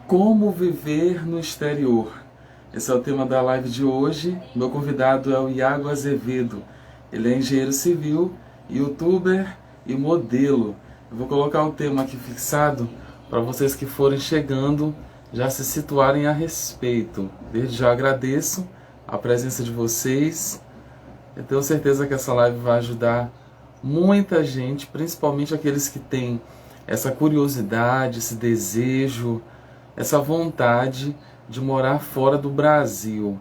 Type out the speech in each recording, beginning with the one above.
Como viver no exterior? Esse é o tema da live de hoje. Meu convidado é o Iago Azevedo. Ele é engenheiro civil, youtuber e modelo. Eu vou colocar o tema aqui fixado para vocês que forem chegando já se situarem a respeito. Desde já agradeço a presença de vocês. Eu tenho certeza que essa live vai ajudar muita gente, principalmente aqueles que têm essa curiosidade, esse desejo, essa vontade de morar fora do Brasil.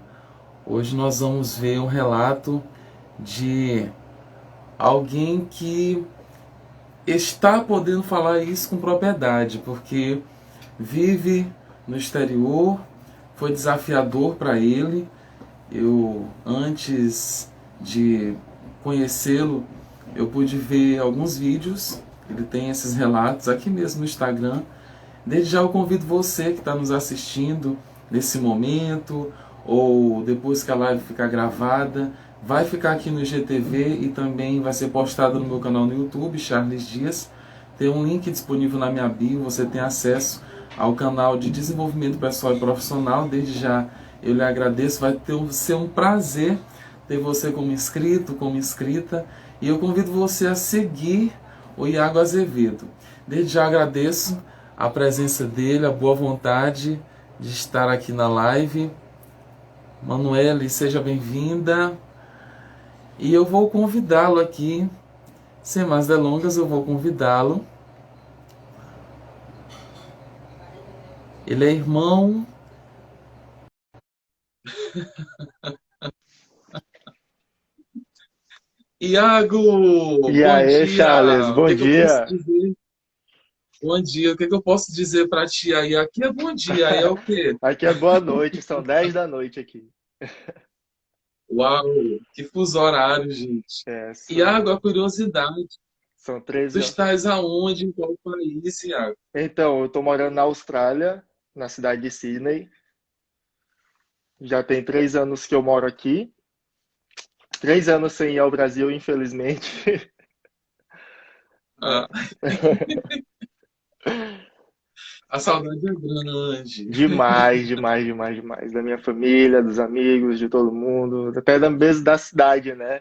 Hoje nós vamos ver um relato de alguém que está podendo falar isso com propriedade, porque vive no exterior, foi desafiador para ele. Eu, antes de conhecê-lo, eu pude ver alguns vídeos. Ele tem esses relatos aqui mesmo no Instagram. Desde já eu convido você que está nos assistindo nesse momento, ou depois que a live ficar gravada, vai ficar aqui no IGTV e também vai ser postado no meu canal no YouTube, Charles Dias. Tem um link disponível na minha bio, você tem acesso ao canal de desenvolvimento pessoal e profissional. Desde já eu lhe agradeço, ser um prazer ter você como inscrito, como inscrita, e eu convido você a seguir o Iago Azevedo. Desde já agradeço a presença dele, a boa vontade de estar aqui na live. Manuele, seja bem-vinda. E eu vou convidá-lo aqui, sem mais delongas, eu vou convidá-lo. Ele é irmão. Iago, E bom aí, dia! Charles, O bom que que eu posso dia. dizer? Bom dia, o que que eu posso dizer para ti aí? Aqui é bom dia, aí é o quê? Aqui é boa noite, são 10 da noite aqui. Uau, que fuso horário, gente. É, Iago, a são, curiosidade, são tu 13 horas. estás aonde, em qual país, Iago? Então, eu tô morando na Austrália, na cidade de Sydney. Já tem 3 anos que eu moro aqui. 3 anos sem ir ao Brasil, infelizmente. Ah, É. a saudade é grande. Demais, demais, demais, demais. Da minha família, dos amigos, de todo mundo. Até mesmo da cidade, né?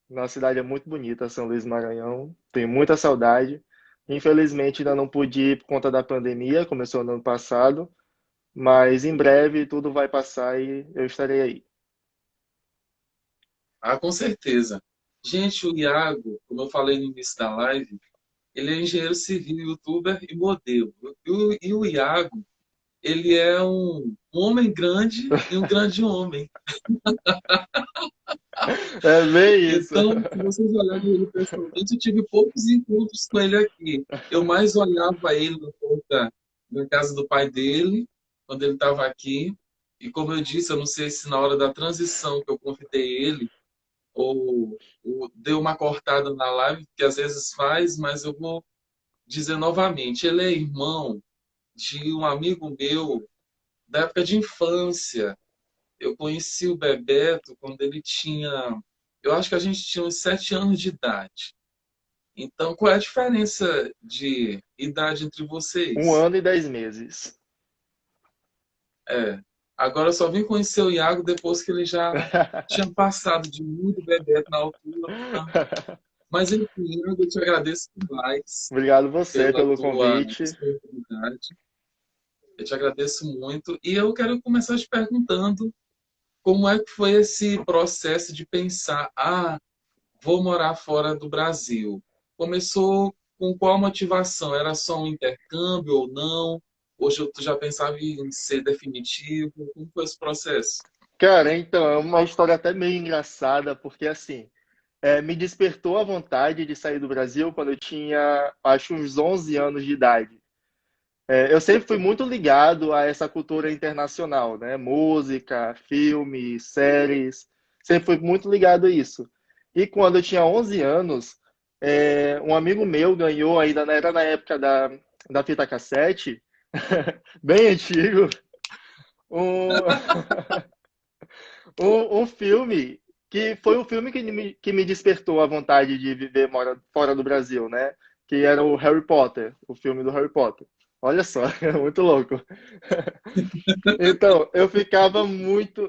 Nossa cidade é muito bonita, São Luís do Maranhão. Tenho muita saudade. Infelizmente ainda não pude ir por conta da pandemia, começou no ano passado, mas em breve tudo vai passar e eu estarei aí. Ah, com certeza. Gente, o Iago, como eu falei no início da live, ele é engenheiro civil, youtuber e modelo. E o Iago, ele é um homem grande e um grande homem. É bem isso. Então, se vocês olharem ele pessoalmente, eu tive poucos encontros com ele aqui. Eu mais olhava ele na porta da casa do pai dele, quando ele estava aqui. E como eu disse, eu não sei se na hora da transição que eu convidei ele, ou deu uma cortada na live, que às vezes faz, mas eu vou dizer novamente. Ele é irmão de um amigo meu da época de infância. Eu conheci o Bebeto quando ele tinha. Eu acho que a gente tinha uns 7 anos de idade. Então, qual é a diferença de idade entre Um vocês? ano e 10 meses. É. Agora eu só vim conhecer o Iago depois que ele já tinha passado de muito Bebeto na altura. Mas, enfim, Iago, eu te agradeço demais Obrigado você pela pelo tua convite. disponibilidade. Eu te agradeço muito. E eu quero começar te perguntando como é que foi esse processo de pensar, vou morar fora do Brasil. Começou com qual motivação? Era só um intercâmbio ou não? Hoje tu já pensava em ser definitivo? Como foi esse processo? Cara, então, é uma história até meio engraçada, porque assim, me despertou a vontade de sair do Brasil quando eu tinha, acho, uns 11 anos de idade. Eu sempre fui muito ligado a essa cultura internacional, né? Música, filmes, séries. Sempre fui muito ligado a isso. E quando eu tinha 11 anos, um amigo meu ganhou, ainda era na época da fita cassete, bem antigo, um, um filme que foi o filme que me despertou a vontade de viver fora do Brasil, né? Que era o Harry Potter, o filme do Harry Potter. Olha só, é muito louco. Então,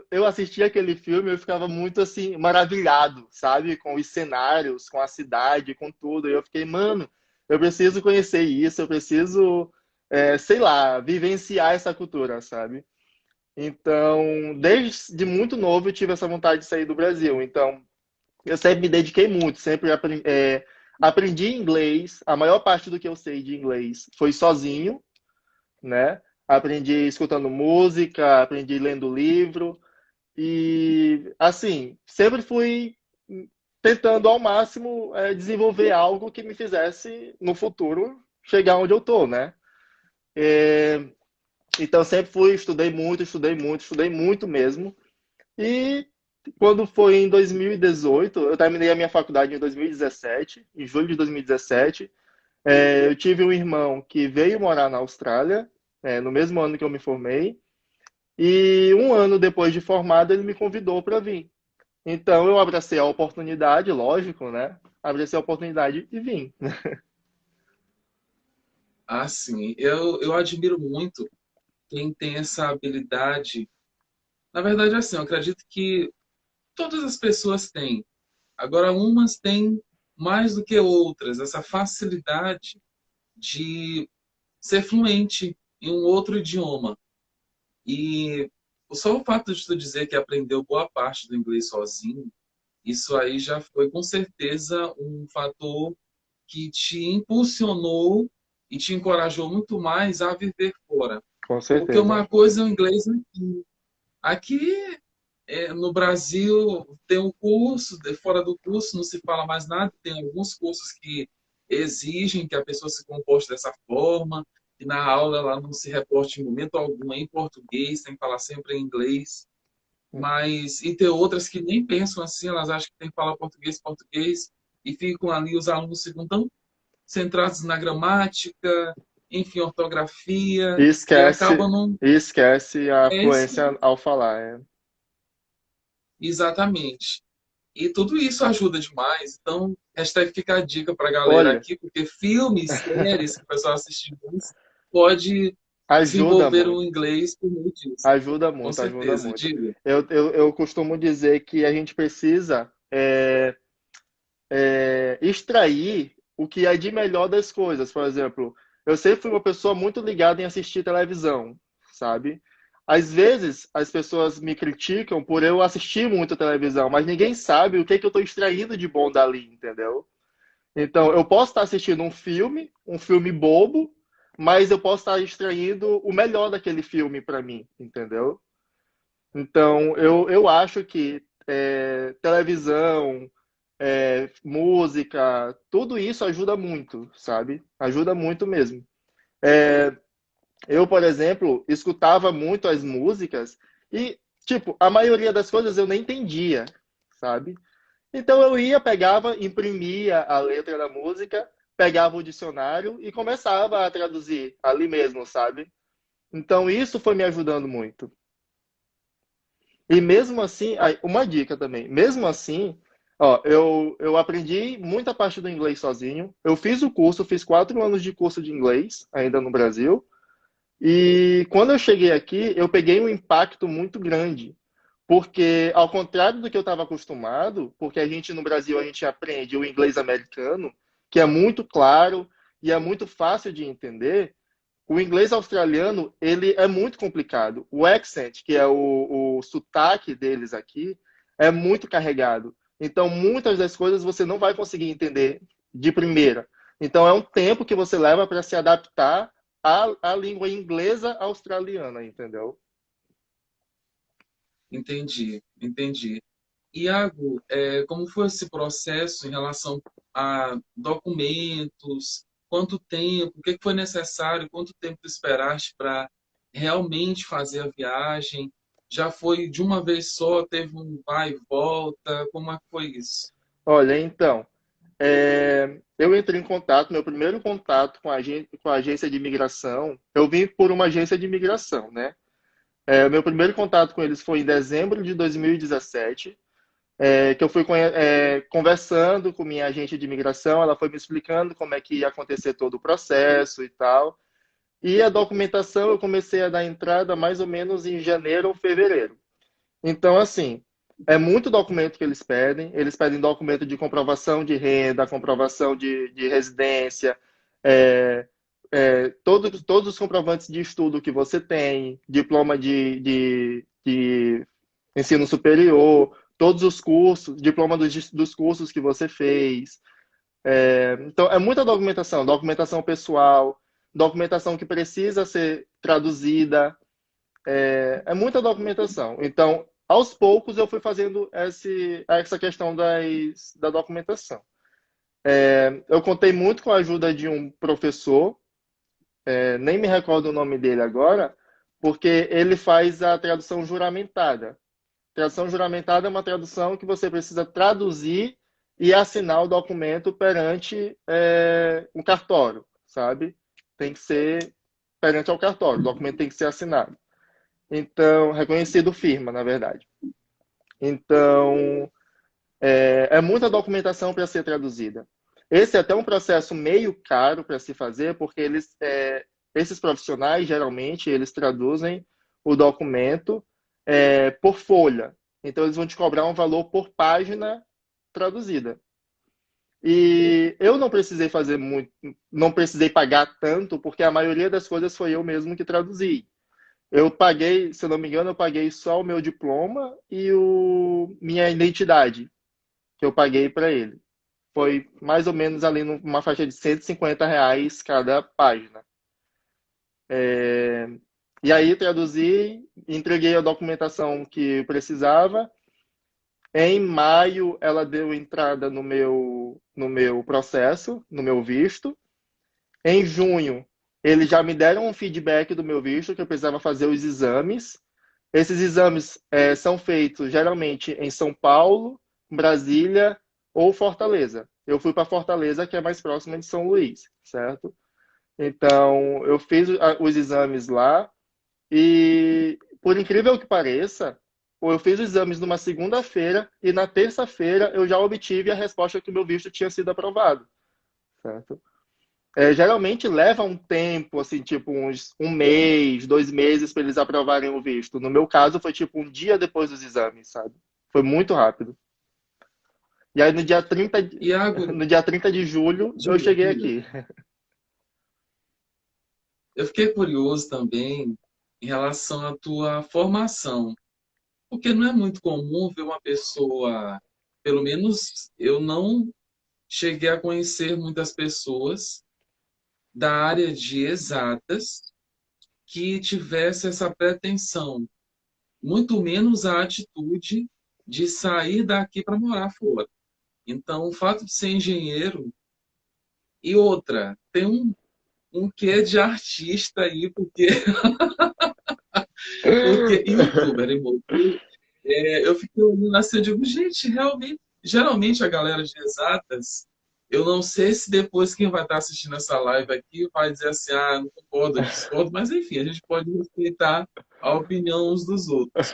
eu assistia aquele filme, eu ficava muito assim, maravilhado, sabe? Com os cenários, com a cidade, com tudo. E eu fiquei, mano, eu preciso conhecer isso, eu preciso, sei lá, vivenciar essa cultura, sabe? Então, desde muito novo eu tive essa vontade de sair do Brasil. Então, eu sempre me dediquei muito, aprendi inglês. A maior parte do que eu sei de inglês foi sozinho, né? Aprendi escutando música, aprendi lendo livro e assim, sempre fui tentando ao máximo desenvolver algo que me fizesse no futuro chegar onde eu tô, né? Então sempre fui, estudei muito, estudei muito, estudei muito mesmo. E quando foi em 2018, eu terminei a minha faculdade em 2017, em julho de 2017. Eu tive um irmão que veio morar na Austrália, no mesmo ano que eu me formei, e um ano depois de formado, ele me convidou para vir. Então eu abracei a oportunidade, lógico, né? Abracei a oportunidade e vim. Assim, eu admiro muito quem tem essa habilidade. Na verdade, assim, eu acredito que todas as pessoas têm. Agora, umas têm mais do que outras, essa facilidade de ser fluente em um outro idioma. E só o fato de tu dizer que aprendeu boa parte do inglês sozinho, isso aí já foi com certeza um fator que te impulsionou e te encorajou muito mais a viver fora. Com Porque certeza. uma coisa é o inglês aqui. Aqui no Brasil tem um curso, fora do curso não se fala mais nada, tem alguns cursos que exigem que a pessoa se comporte dessa forma, e na aula ela não se reporte em momento algum em português, tem que falar sempre em inglês. Mas, e tem outras que nem pensam assim, elas acham que tem que falar português, português, e ficam ali, os alunos ficam tão centrados na gramática, enfim, ortografia, E que acabam esquece, não. e esquece a É isso, fluência ao falar. exatamente. E tudo isso ajuda demais. Então, hashtag fica a dica para a galera Olha, aqui, porque filmes, séries que o pessoal assiste juntos pode ajuda desenvolver o muito. inglês por meio disso. Ajuda Com muito, ajuda certeza, muito. diga. Eu costumo dizer que a gente precisa extrair o que é de melhor das coisas. Por exemplo, eu sempre fui uma pessoa muito ligada em assistir televisão, sabe? Às vezes as pessoas me criticam por eu assistir muito televisão, mas ninguém sabe o que, que eu estou extraindo de bom dali, entendeu? Então, eu posso estar assistindo um filme bobo, mas eu posso estar extraindo o melhor daquele filme para mim, entendeu? Então, eu acho que televisão, música, tudo isso ajuda muito, sabe? Ajuda muito mesmo. Eu, por exemplo, escutava muito as músicas e, tipo, a maioria das coisas eu nem entendia, sabe? Então eu ia, pegava, imprimia a letra da música, pegava o dicionário e começava a traduzir ali mesmo, sabe? Então isso foi me ajudando muito. E mesmo assim, uma dica também, mesmo assim, ó, eu aprendi muita parte do inglês sozinho. Eu fiz o curso, fiz 4 anos de curso de inglês, ainda no Brasil. E quando eu cheguei aqui, eu peguei um impacto muito grande. Porque, ao contrário do que eu estava acostumado, porque a gente no Brasil a gente aprende o inglês americano, que é muito claro e é muito fácil de entender, o inglês australiano, ele é muito complicado. O accent, que é o sotaque deles aqui, é muito carregado. Então, muitas das coisas você não vai conseguir entender de primeira. Então, é um tempo que você leva para se adaptar à língua inglesa australiana, entendeu? Entendi, entendi. Iago, como foi esse processo em relação a documentos? Quanto tempo? O que foi necessário? Quanto tempo tu esperaste para realmente fazer a viagem? Já foi de uma vez só? Teve um vai e volta? Como é que foi isso? Olha, então, eu entrei em contato, meu primeiro contato com a agência de imigração, eu vim por uma agência de imigração, né? Meu primeiro contato com eles foi em dezembro de 2017, que eu fui conversando com minha agente de imigração, ela foi me explicando como é que ia acontecer todo o processo e tal. E a documentação eu comecei a dar entrada mais ou menos em janeiro ou fevereiro. Então, assim, é muito documento que eles pedem. Eles pedem documento de comprovação de renda, comprovação de residência, é, todos os comprovantes de estudo que você tem, diploma de ensino superior, todos os cursos, diploma dos cursos que você fez. Então, é muita documentação, documentação pessoal, documentação que precisa ser traduzida, é muita documentação. Então, aos poucos, eu fui fazendo essa questão da documentação. Eu contei muito com a ajuda de um professor, nem me recordo o nome dele agora, porque ele faz a tradução juramentada. Tradução juramentada é uma tradução que você precisa traduzir e assinar o documento perante um cartório, sabe? Tem que ser perante ao cartório, o documento tem que ser assinado. Então, reconhecido firma, na verdade. Então, é muita documentação para ser traduzida. Esse é até um processo meio caro para se fazer, porque esses profissionais, geralmente, eles traduzem o documento por folha. Então, eles vão te cobrar um valor por página traduzida. E eu não precisei fazer muito, não precisei pagar tanto, porque a maioria das coisas foi eu mesmo que traduzi. Eu paguei, se eu não me engano, eu paguei só o meu diploma e minha identidade, que eu paguei para ele. Foi mais ou menos ali numa faixa de R$ 150 cada página. E aí traduzi, entreguei a documentação que precisava. Em maio, ela deu entrada no meu processo, no meu visto. Em junho, eles já me deram um feedback do meu visto, que eu precisava fazer os exames. Esses exames são feitos geralmente em São Paulo, Brasília ou Fortaleza. Eu fui para Fortaleza, que é mais próxima de São Luís, certo? Então, eu fiz os exames lá e, por incrível que pareça, eu fiz os exames numa segunda-feira e na terça-feira eu já obtive a resposta que o meu visto tinha sido aprovado, certo? Geralmente leva um tempo, assim, tipo um mês, 2 meses para eles aprovarem o visto. No meu caso, foi tipo um dia depois dos exames, sabe? Foi muito rápido. E aí no dia 30 Iago, no dia 30 de julho, eu diga, cheguei diga. aqui. Eu fiquei curioso também em relação à tua formação, porque não é muito comum ver uma pessoa, pelo menos eu não cheguei a conhecer muitas pessoas da área de exatas que tivesse essa pretensão, muito menos a atitude de sair daqui para morar fora. Então, o fato de ser engenheiro e outra, tem um quê de artista aí, porque youtuber, irmão. Eu fiquei olhando assim, eu digo, gente, realmente, geralmente a galera de exatas, eu não sei se depois quem vai estar assistindo essa live aqui vai dizer assim, ah, não concordo, eu discordo, mas enfim, a gente pode respeitar a opinião uns dos outros.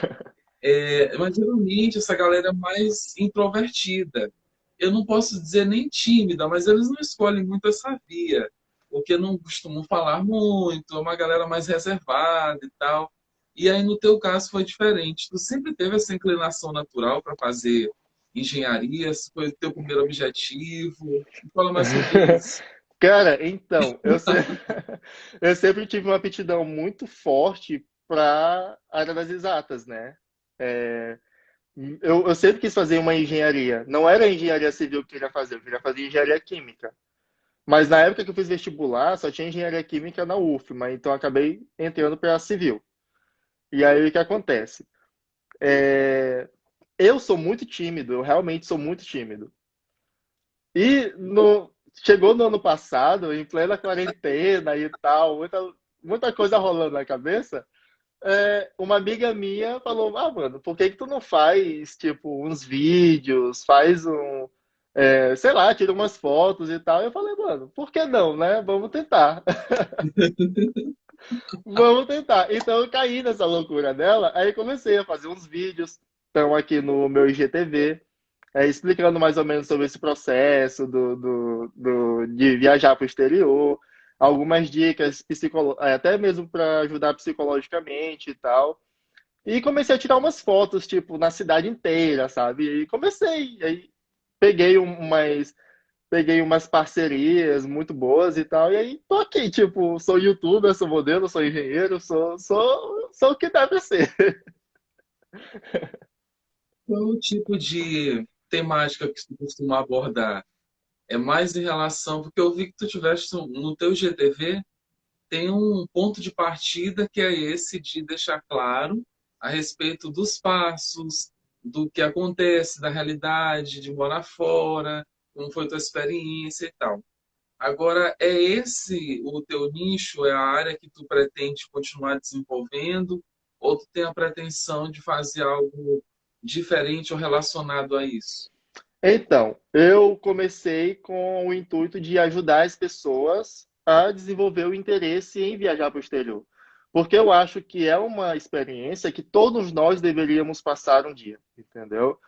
Mas geralmente essa galera é mais introvertida. Eu não posso dizer nem tímida, mas eles não escolhem muito essa via, porque não costumam falar muito, é uma galera mais reservada e tal. E aí no teu caso foi diferente. Tu sempre teve essa inclinação natural para fazer engenharia, esse foi o teu primeiro objetivo. Fala mais sobre isso. Cara, então, eu sempre tive uma aptidão muito forte para a área das exatas, né? É, eu sempre quis fazer uma engenharia. Não era engenharia civil que eu queria fazer engenharia química. Mas na época que eu fiz vestibular, só tinha engenharia química na UFMA, então eu acabei entrando para a civil. E aí o que acontece? Eu sou muito tímido, eu realmente sou muito tímido. E chegou no ano passado, em plena quarentena e tal, muita coisa rolando na cabeça. Uma amiga minha falou: Ah, mano, por que que tu não faz, tipo, uns vídeos, faz sei lá, tira umas fotos e tal. Eu falei: Mano, por que não, né? Vamos tentar. Vamos tentar. Então eu caí nessa loucura dela, aí comecei a fazer uns vídeos, estão aqui no meu IGTV, explicando mais ou menos sobre esse processo de viajar para o exterior. algumas dicas, até mesmo para ajudar psicologicamente e tal. E comecei a tirar umas fotos, tipo, na cidade inteira, sabe? E comecei, aí peguei umas, peguei umas parcerias muito boas e tal, e aí tô aqui, tipo, sou youtuber, sou modelo, sou engenheiro, sou o que deve ser. Qual o tipo de temática que tu costuma abordar? É mais em relação, porque eu vi que tu tiveste no teu GTV, tem um ponto de partida que é esse de deixar claro a respeito dos passos, do que acontece, da realidade, de morar fora, como foi tua experiência e tal. Agora, é esse o teu nicho, é a área que tu pretende continuar desenvolvendo, ou tu tem a pretensão de fazer algo diferente ou relacionado a isso? Então, eu comecei com o intuito de ajudar as pessoas a desenvolver o interesse em viajar para o exterior. Porque eu acho que é uma experiência que todos nós deveríamos passar um dia, entendeu?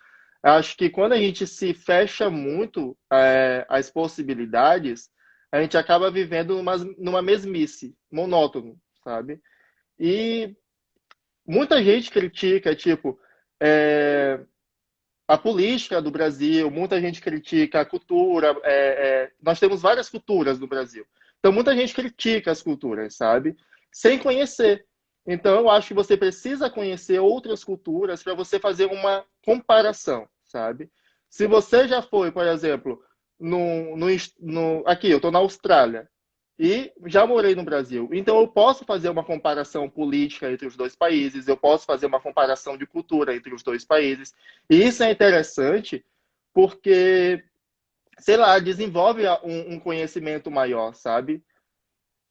Acho que quando a gente se fecha muito às possibilidades, a gente acaba vivendo numa mesmice, monótono, sabe? E muita gente critica, tipo, é, a política do Brasil, muita gente critica a cultura. Nós temos várias culturas no Brasil. Então, muita gente critica as culturas, sabe? Sem conhecer. Então, eu acho que você precisa conhecer outras culturas para você fazer uma comparação, sabe? Se você já foi, por exemplo, aqui, eu estou na Austrália. E já morei no Brasil. Então, eu posso fazer uma comparação política entre os dois países, eu posso fazer uma comparação de cultura entre os dois países. E isso é interessante porque, sei lá, desenvolve um conhecimento maior, sabe?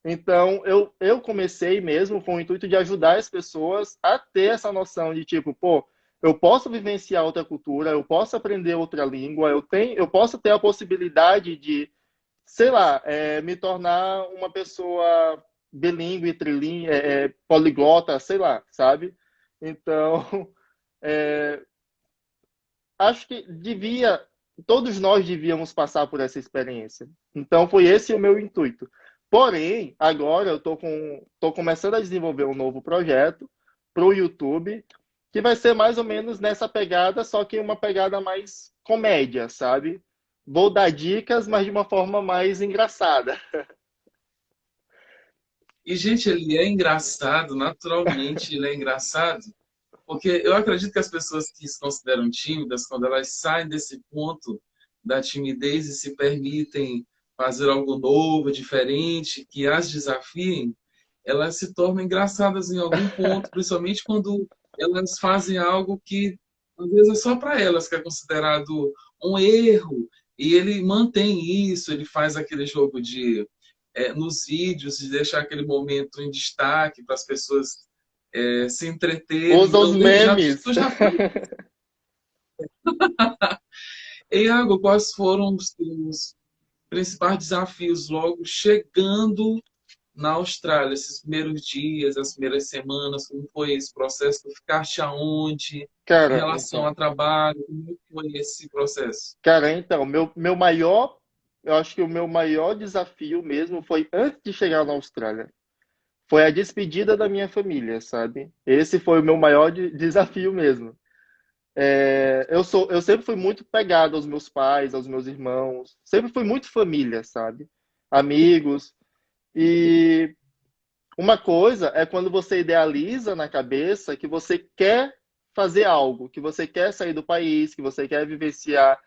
Então, eu comecei mesmo com o intuito de ajudar as pessoas a ter essa noção de tipo, pô, eu posso vivenciar outra cultura, eu posso aprender outra língua, eu posso ter a possibilidade de sei lá, me tornar uma pessoa bilíngue, trilingue, poliglota, sei lá, sabe? Então, é, acho que todos nós devíamos passar por essa experiência. Então, foi esse o meu intuito. Porém, agora eu tô começando a desenvolver um novo projeto para o YouTube, que vai ser mais ou menos nessa pegada, só que uma pegada mais comédia, sabe? Vou dar dicas, mas de uma forma mais engraçada. E, gente, ele é engraçado, naturalmente ele é engraçado, porque eu acredito que as pessoas que se consideram tímidas, quando elas saem desse ponto da timidez e se permitem fazer algo novo, diferente, que as desafiem, elas se tornam engraçadas em algum ponto, principalmente quando elas fazem algo que às vezes é só para elas, que é considerado um erro, e ele mantém isso, ele faz aquele jogo de nos vídeos, de deixar aquele momento em destaque para as pessoas se entreterem. Usa os Então, memes. tu já fez. E, Iago, quais foram os teus principais desafios logo chegando na Austrália, esses primeiros dias, as primeiras semanas, como foi esse processo? Tu ficaste aonde? Em Cara, relação então. a trabalho, como foi esse processo? Cara, então, meu maior, eu acho que o meu maior desafio mesmo foi antes de chegar na Austrália. Foi a despedida da minha família, sabe? Esse foi o meu maior desafio mesmo. Eu sempre fui muito pegado aos meus pais, aos meus irmãos. Sempre fui muito família, sabe? Amigos. E uma coisa é quando você idealiza na cabeça que você quer fazer algo, que você quer sair do país, que você quer vivenciar,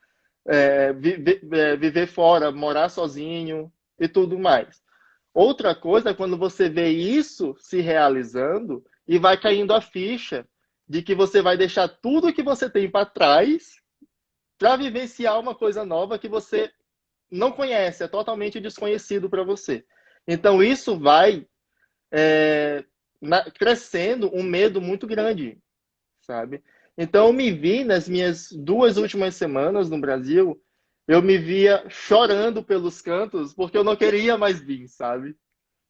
viver fora, morar sozinho e tudo mais. Outra coisa é quando você vê isso se realizando e vai caindo a ficha de que você vai deixar tudo que você tem para trás para vivenciar uma coisa nova que você não conhece, é totalmente desconhecido para você. Então isso vai crescendo um medo muito grande, sabe? Então eu me vi nas minhas 2 últimas semanas no Brasil, eu me via chorando pelos cantos porque eu não queria mais vir, sabe?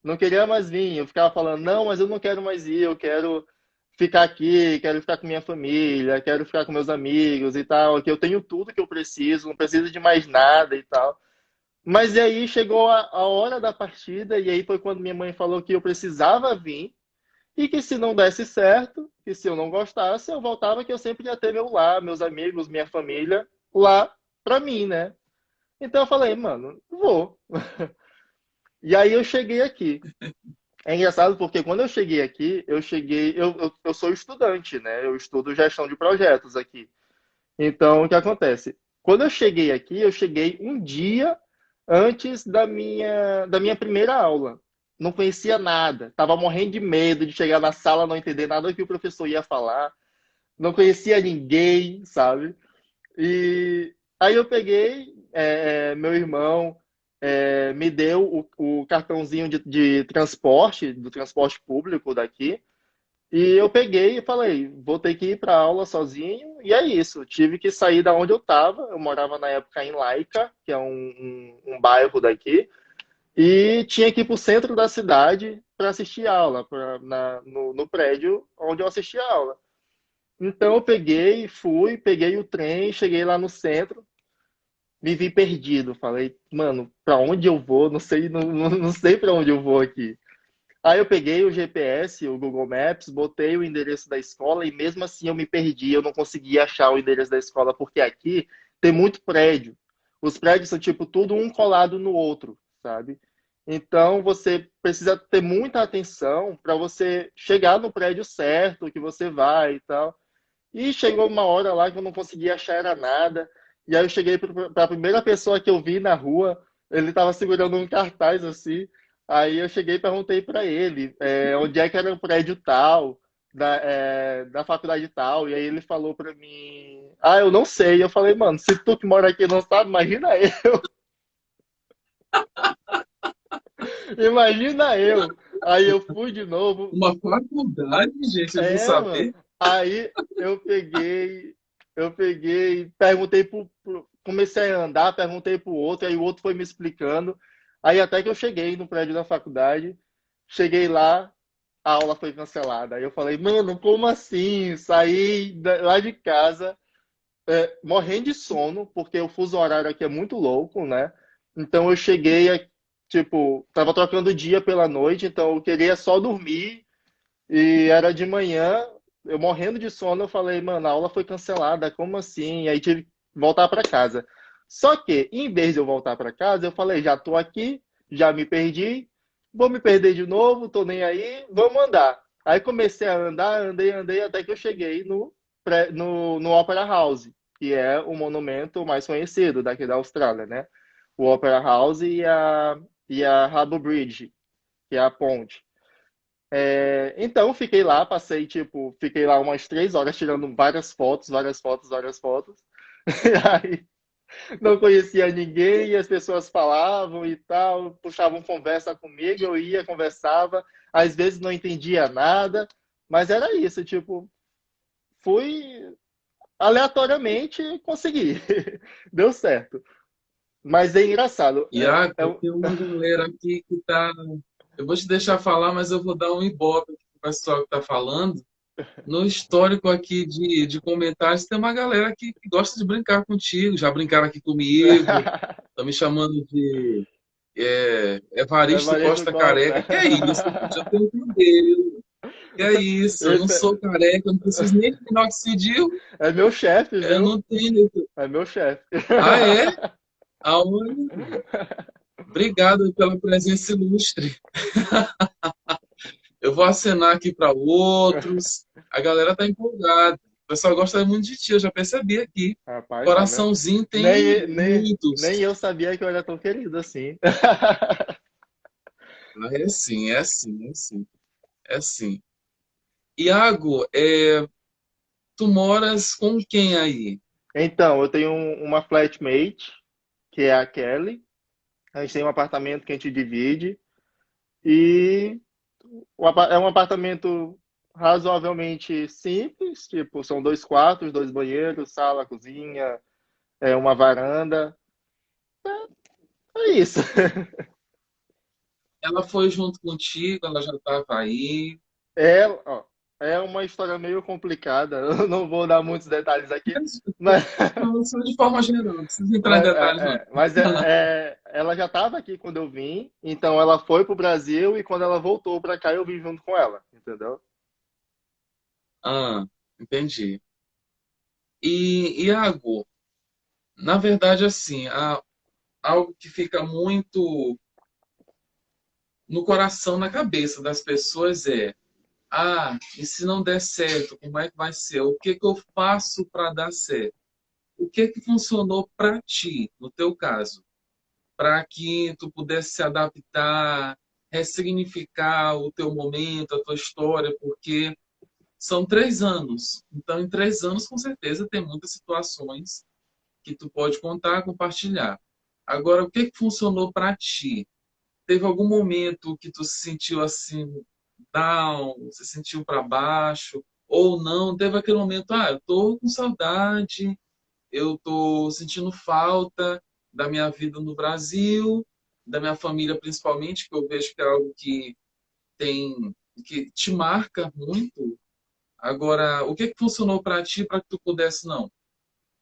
Não queria mais vir. Eu ficava falando, não, mas eu não quero mais ir, eu quero ficar aqui, quero ficar com minha família, quero ficar com meus amigos e tal, que eu tenho tudo que eu preciso, não preciso de mais nada e tal. Mas e aí chegou a hora da partida, e aí foi quando minha mãe falou que eu precisava vir, e que se não desse certo, que se eu não gostasse, eu voltava, que eu sempre ia ter meu lar, meus amigos, minha família lá pra mim, né? Então eu falei, mano, vou. E aí eu cheguei aqui. É engraçado porque quando eu cheguei aqui, eu sou estudante, né? Eu estudo gestão de projetos aqui. Então, o que acontece? Quando eu cheguei aqui, eu cheguei um dia antes da minha primeira aula. Não conhecia nada. Tava morrendo de medo de chegar na sala, não entender nada do que o professor ia falar. Não conhecia ninguém, sabe? E aí eu peguei, meu irmão me deu o cartãozinho de transporte, do transporte público daqui. E eu peguei e falei, vou ter que ir para aula sozinho, e é isso. Tive que sair da onde eu estava. Eu morava na época em Laica, que é um bairro daqui, e tinha que ir para o centro da cidade para assistir aula, no prédio onde eu assistia aula. Então eu peguei, fui, peguei o trem, cheguei lá no centro, me vi perdido. Falei, mano, para onde eu vou? Não sei, não sei para onde eu vou aqui. Aí eu peguei o GPS, o Google Maps, botei o endereço da escola e mesmo assim eu me perdi, eu não conseguia achar o endereço da escola, porque aqui tem muito prédio. Os prédios são tipo tudo um colado no outro, sabe? Então você precisa ter muita atenção para você chegar no prédio certo que você vai e tal. E chegou uma hora lá que eu não conseguia achar era nada. E aí eu cheguei para a primeira pessoa que eu vi na rua, ele estava segurando um cartaz assim. Aí eu cheguei e perguntei para ele onde é que era o prédio tal, da faculdade tal. E aí ele falou para mim, ah, eu não sei. Eu falei, mano, se tu que mora aqui não sabe, imagina eu. Imagina eu. Aí eu fui de novo. Uma faculdade, gente, eu não Mano. saber. Aí eu peguei, perguntei comecei a andar, perguntei pro outro, aí o outro foi me explicando. Aí até que eu cheguei no prédio da faculdade, cheguei lá, a aula foi cancelada. Aí eu falei, mano, como assim? Saí lá de casa, morrendo de sono, porque o fuso horário aqui é muito louco, né? Então eu cheguei, tipo, tava trocando o dia pela noite, então eu queria só dormir e era de manhã, eu morrendo de sono, eu falei, mano, a aula foi cancelada, como assim? E aí tive que voltar para casa. Só que, em vez de eu voltar para casa, eu falei, já tô aqui, já me perdi, vou me perder de novo, tô nem aí, vamos andar. Aí comecei a andar, andei, andei, até que eu cheguei no Opera House, que é o monumento mais conhecido daqui da Austrália, né? O Opera House e a Harbour Bridge, que é a ponte. Então, fiquei lá, passei, tipo, fiquei lá umas 3 horas tirando várias fotos, várias fotos, várias fotos. E aí, não conhecia ninguém, e as pessoas falavam e tal, puxavam conversa comigo, eu ia, conversava, às vezes não entendia nada, mas era isso, tipo, fui aleatoriamente, consegui. Deu certo. Mas é engraçado. Iago, tem uma galera aqui que tá. Eu vou te deixar falar, mas eu vou dar um ibope aqui para o pessoal que está falando. No histórico aqui de comentários, tem uma galera que gosta de brincar contigo, já brincaram aqui comigo, estão me chamando de Evaristo Evaristo Costa Costa. Careca. Que é isso, gente? Eu tenho cabelo. Que é isso? Eu não Esse sou careca, eu não preciso nem de minoxidil. é meu chefe, Eu viu? não tenho. É meu chefe. Ah, é? Aonde? Obrigado pela presença ilustre. Eu vou acenar aqui para outros. A galera tá empolgada. O pessoal gosta muito de ti, eu já percebi aqui. Rapaz, tá vendo? Coraçãozinho tem Nem muitos. eu sabia que eu era tão querido assim. Ah, é sim, é sim, é sim, é sim. Iago, tu moras com quem aí? Então, eu tenho uma flatmate, que é a Kelly. A gente tem um apartamento que a gente divide. E é um apartamento razoavelmente simples, tipo, são 2 quartos, 2 banheiros, sala, cozinha, uma varanda. É isso. Ela foi junto contigo, ela já estava aí. Ela, ó, é uma história meio complicada. Eu não vou dar muitos detalhes aqui, Mas, mas, não, só de forma geral, não precisa entrar em detalhes, não. ela já estava aqui quando eu vim, então ela foi para o Brasil e quando ela voltou para cá eu vim junto com ela, entendeu? Ah, entendi. E Iago, na verdade, assim, algo que fica muito no coração, na cabeça das pessoas é: ah, e se não der certo, como é que vai ser? O que que eu faço para dar certo? O que que funcionou para ti, no teu caso, para que tu pudesse se adaptar, ressignificar o teu momento, a tua história, porque são 3 anos. Então, em 3 anos, com certeza, tem muitas situações que tu pode contar, compartilhar. Agora, o que que funcionou para ti? Teve algum momento que tu se sentiu assim, down, se sentiu para baixo, ou não? Teve aquele momento, ah, eu tô com saudade, eu tô sentindo falta da minha vida no Brasil, da minha família principalmente, que eu vejo que é algo tem que te marca muito. Agora, o que que funcionou para ti para que tu pudesse, não?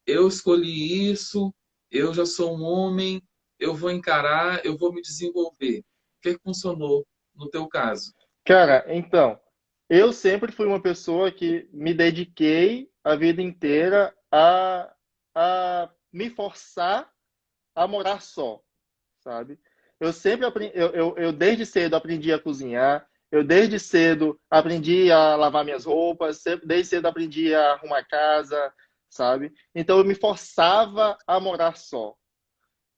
Eu escolhi isso, eu já sou um homem, eu vou encarar, eu vou me desenvolver. O que que funcionou no teu caso? Cara, então, eu sempre fui uma pessoa que me dediquei a vida inteira a me forçar a morar só, sabe? Eu sempre aprendi, eu desde cedo aprendi a cozinhar, eu desde cedo aprendi a lavar minhas roupas, desde cedo aprendi a arrumar casa, sabe? Então eu me forçava a morar só.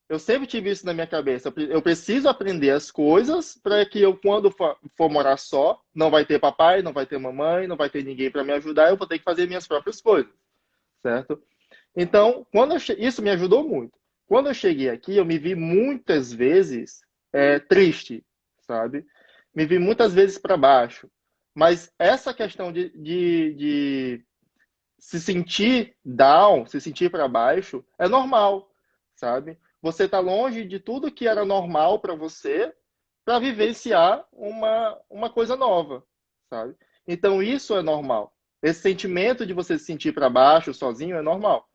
Eu sempre tive isso na minha cabeça. Eu preciso aprender as coisas para que eu, quando for morar só, não vai ter papai, não vai ter mamãe, não vai ter ninguém para me ajudar, eu vou ter que fazer minhas próprias coisas, certo? Então, isso me ajudou muito. Quando eu cheguei aqui, eu me vi muitas vezes triste, sabe? Me vi muitas vezes para baixo. Mas essa questão de se sentir down, se sentir para baixo, é normal, sabe? Você está longe de tudo que era normal para você para vivenciar uma coisa nova, sabe? Então isso é normal. Esse sentimento de você se sentir para baixo, sozinho, é normal.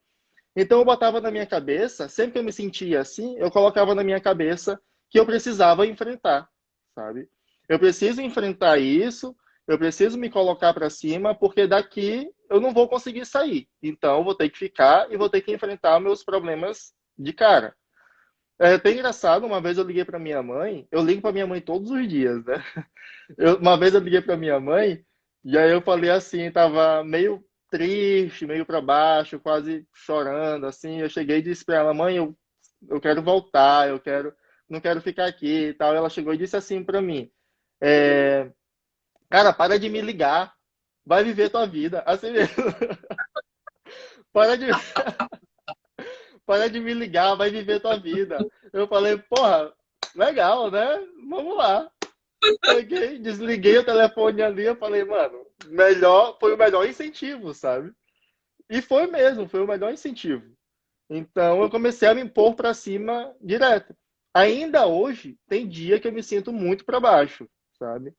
Então eu botava na minha cabeça, sempre que eu me sentia assim, eu colocava na minha cabeça que eu precisava enfrentar, sabe? Eu preciso enfrentar isso, eu preciso me colocar para cima, porque daqui eu não vou conseguir sair. Então eu vou ter que ficar e vou ter que enfrentar meus problemas de cara. É até engraçado, uma vez eu liguei para minha mãe, eu ligo para minha mãe todos os dias, né? Uma vez eu liguei para minha mãe e aí eu falei assim, tava meio triste, meio para baixo, quase chorando, assim. Eu cheguei e disse para ela, mãe, eu quero voltar, não quero ficar aqui e tal. Ela chegou e disse assim para mim, é, cara, para de me ligar, vai viver tua vida, assim mesmo. Para de, para de me ligar, vai viver tua vida. Eu falei, porra, legal, né? Vamos lá. Peguei, desliguei o telefone ali, eu falei, mano, foi o melhor incentivo, sabe? E foi mesmo, foi o melhor incentivo. Então eu comecei a me impor para cima direto. Ainda hoje, tem dia que eu me sinto muito para baixo, sabe?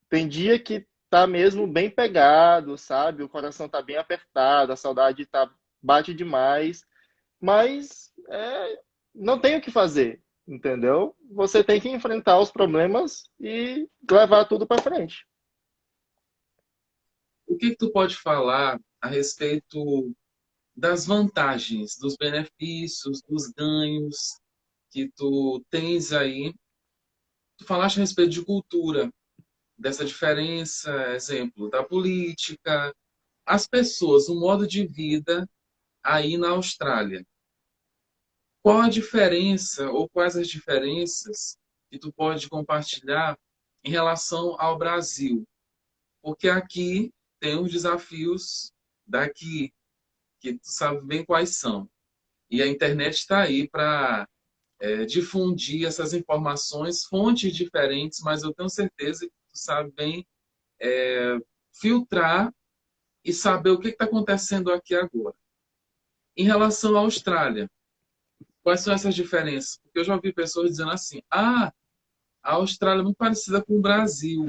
Tem dia que tá mesmo bem pegado, sabe? O coração tá bem apertado, a saudade bate demais, mas não tem o que fazer, entendeu? Você tem que enfrentar os problemas e levar tudo para frente. O que que tu pode falar a respeito das vantagens, dos benefícios, dos ganhos que tu tens aí? Tu falaste a respeito de cultura, dessa diferença, exemplo, da política, as pessoas, o modo de vida aí na Austrália. Qual a diferença ou quais as diferenças que tu pode compartilhar em relação ao Brasil? Porque aqui tem os desafios daqui, que tu sabe bem quais são. E a internet está aí para difundir essas informações, fontes diferentes, mas eu tenho certeza que tu sabe bem filtrar e saber o que está acontecendo aqui agora. Em relação à Austrália, quais são essas diferenças? Porque eu já ouvi pessoas dizendo assim: ah, a Austrália é muito parecida com o Brasil.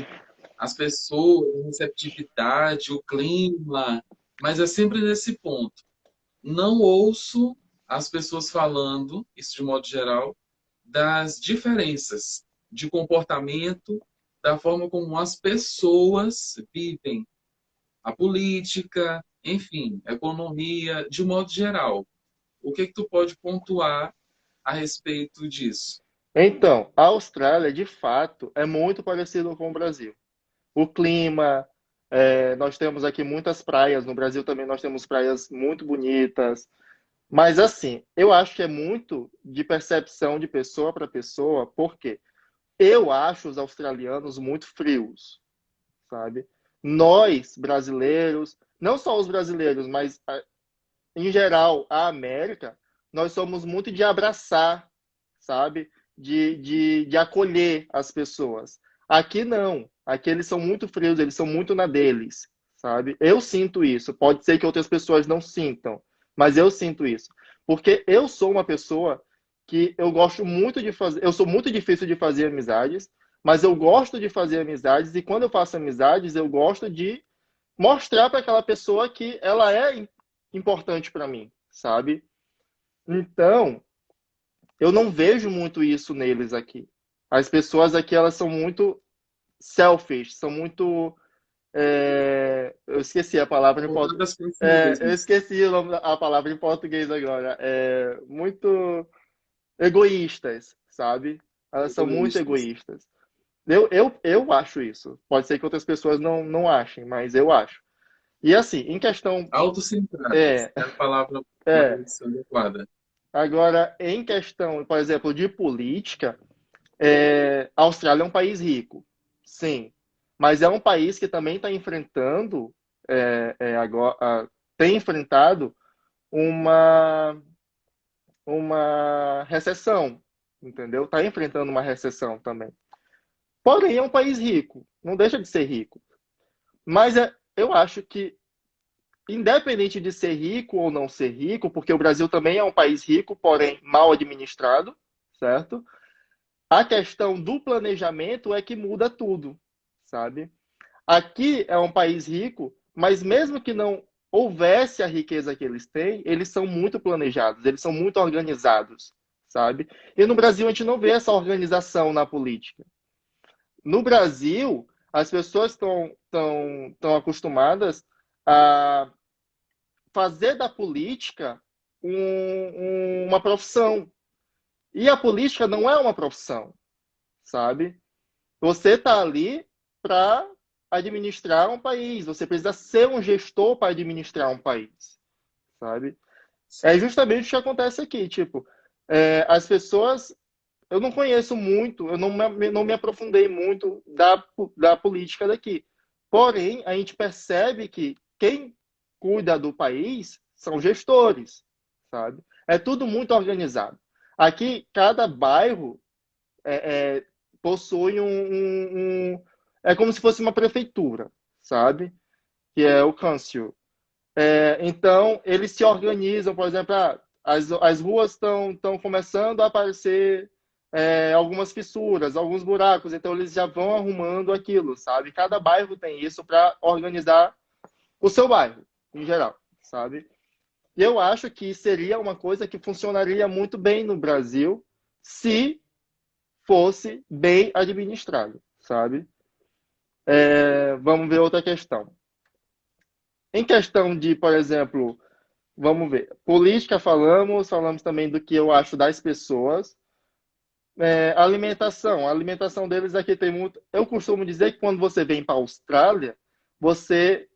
as pessoas, a receptividade, o clima, mas é sempre nesse ponto. Não ouço as pessoas falando, isso de modo geral, das diferenças de comportamento, da forma como as pessoas vivem a política, enfim, a economia, de modo geral. O que que tu pode pontuar a respeito disso? Então, a Austrália, de fato, é muito parecido com o Brasil. O clima, nós temos aqui muitas praias, no Brasil também nós temos praias muito bonitas, mas assim, eu acho que é muito de percepção de pessoa para pessoa, porque eu acho os australianos muito frios, sabe? Nós, brasileiros, não só os brasileiros, mas em geral a América, nós somos muito de abraçar, sabe? De acolher as pessoas. Aqui não. Aqui eles são muito frios, eles são muito na deles, sabe? Eu sinto isso. Pode ser que outras pessoas não sintam, mas eu sinto isso. Porque eu sou uma pessoa que eu gosto muito de fazer. Eu sou muito difícil de fazer amizades, mas eu gosto de fazer amizades e quando eu faço amizades, eu gosto de mostrar para aquela pessoa que ela é importante para mim, sabe? Então, eu não vejo muito isso neles aqui. As pessoas aqui, elas são muito selfish, são muito. Eu esqueci a palavra em português. Voltadas para si Eu mesmos, esqueci a palavra em português agora. Muito egoístas, sabe? Elas são muito egoístas, egoístas. Eu acho isso. Pode ser que outras pessoas não achem, mas eu acho. E assim, em questão. autocentradas, É, é a palavra é. mais adequada. Agora, em questão, por exemplo, de política, a Austrália é um país rico, sim, mas é um país que também está enfrentando, agora, tem enfrentado uma, uma recessão, entendeu? Está enfrentando uma recessão também. Porém, é um país rico, não deixa de ser rico. Mas eu acho que, independente de ser rico ou não ser rico, porque o Brasil também é um país rico, porém mal administrado, certo? A questão do planejamento é que muda tudo, sabe? Aqui é um país rico, mas mesmo que não houvesse a riqueza que eles têm, eles são muito planejados, eles são muito organizados, sabe? E no Brasil a gente não vê essa organização na política. No Brasil, as pessoas estão acostumadas a fazer da política uma profissão. E a política não é uma profissão, sabe? Você está ali para administrar um país. Você precisa ser um gestor para administrar um país, sabe? É justamente o que acontece aqui. Tipo, as pessoas. Eu não conheço muito, eu não me aprofundei muito da política daqui. Porém, a gente percebe que quem cuida do país são gestores, sabe? É tudo muito organizado. Aqui, cada bairro é, possui é como se fosse uma prefeitura, sabe? Que é o Câncio. Então, eles se organizam, por exemplo, as ruas estão começando a aparecer algumas fissuras, alguns buracos, então eles já vão arrumando aquilo, sabe? Cada bairro tem isso para organizar o seu bairro, em geral, sabe? E eu acho que seria uma coisa que funcionaria muito bem no Brasil se fosse bem administrado, sabe? Vamos ver outra questão. Em questão de, por exemplo, vamos ver, política falamos também do que eu acho das pessoas. A alimentação deles aqui tem muito. Eu costumo dizer que quando você vem para a Austrália, você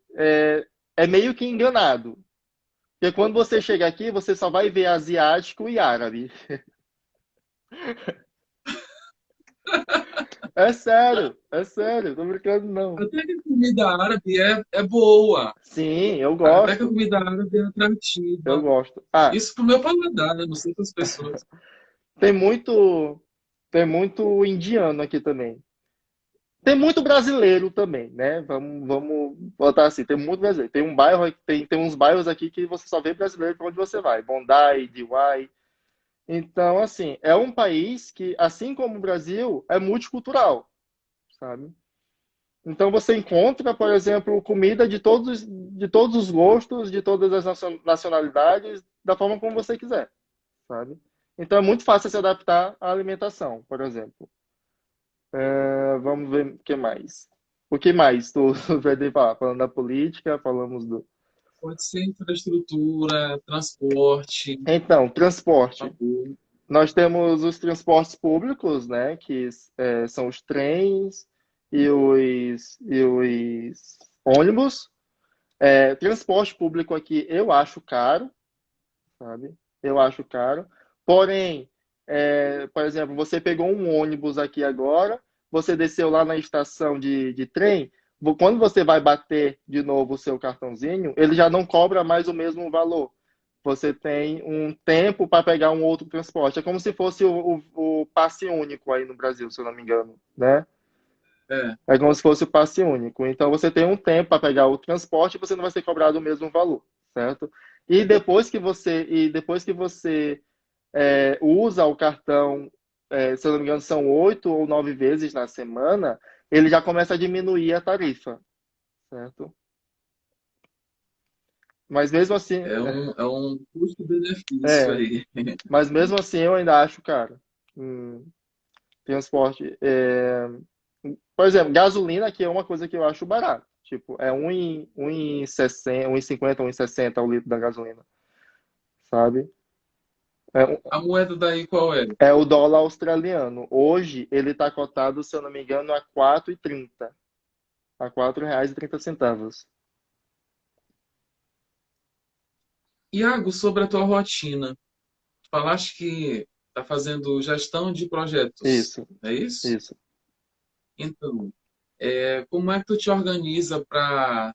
é meio que enganado. Porque quando você chega aqui, você só vai ver asiático e árabe. É sério, tô brincando não. Até que a comida árabe é boa, Sim, eu até que a gosto. comida árabe é Eu atrativa. gosto. Isso pro meu paladar, né? Não sei para as pessoas. Tem muito, tem muito indiano aqui também. Tem muito brasileiro também, né? Vamos botar assim, tem muito brasileiro. Tem um bairro, tem uns bairros aqui que você só vê brasileiro para onde você vai. Bondi, Dewey. Então, assim, é um país que, assim como o Brasil, é multicultural, sabe? Então você encontra, por exemplo, comida de todos os gostos, de todas as nacionalidades, da forma como você quiser, sabe? Então é muito fácil se adaptar à alimentação, por exemplo. Vamos ver o que mais. O que mais tu vai ter falar? Falando da política, falamos do. Pode ser infraestrutura, transporte, Então, transporte. favor. Nós temos os transportes públicos, né, que são os trens e os ônibus. Transporte público aqui eu acho caro, sabe? Eu acho caro. Porém, por exemplo, você pegou um ônibus aqui agora, você desceu lá na estação de trem, quando você vai bater de novo o seu cartãozinho, ele já não cobra mais o mesmo valor. Você tem um tempo para pegar um outro transporte. É como se fosse o passe único aí no Brasil, se eu não me engano, né? É, É como se fosse o passe único. Então você tem um tempo para pegar o transporte e você não vai ser cobrado o mesmo valor, certo? E depois que você usa o cartão, se eu não me engano, são 8 ou 9 vezes na semana, ele já começa a diminuir a tarifa, certo? Mas mesmo assim, é um custo-benefício é, aí. mas mesmo assim eu ainda acho caro. Transporte. Por exemplo, gasolina aqui é uma coisa que eu acho barato. Tipo, é 1,60, 1,50, 1,60 o litro da gasolina, sabe? É, A moeda daí qual é? é o dólar australiano. Hoje ele está cotado, se eu não me engano, a 4,30. A R$ 4,30. Iago, sobre a tua rotina. Falaste que está fazendo gestão de projetos, Isso, é isso? isso. Então, como é que tu te organiza para,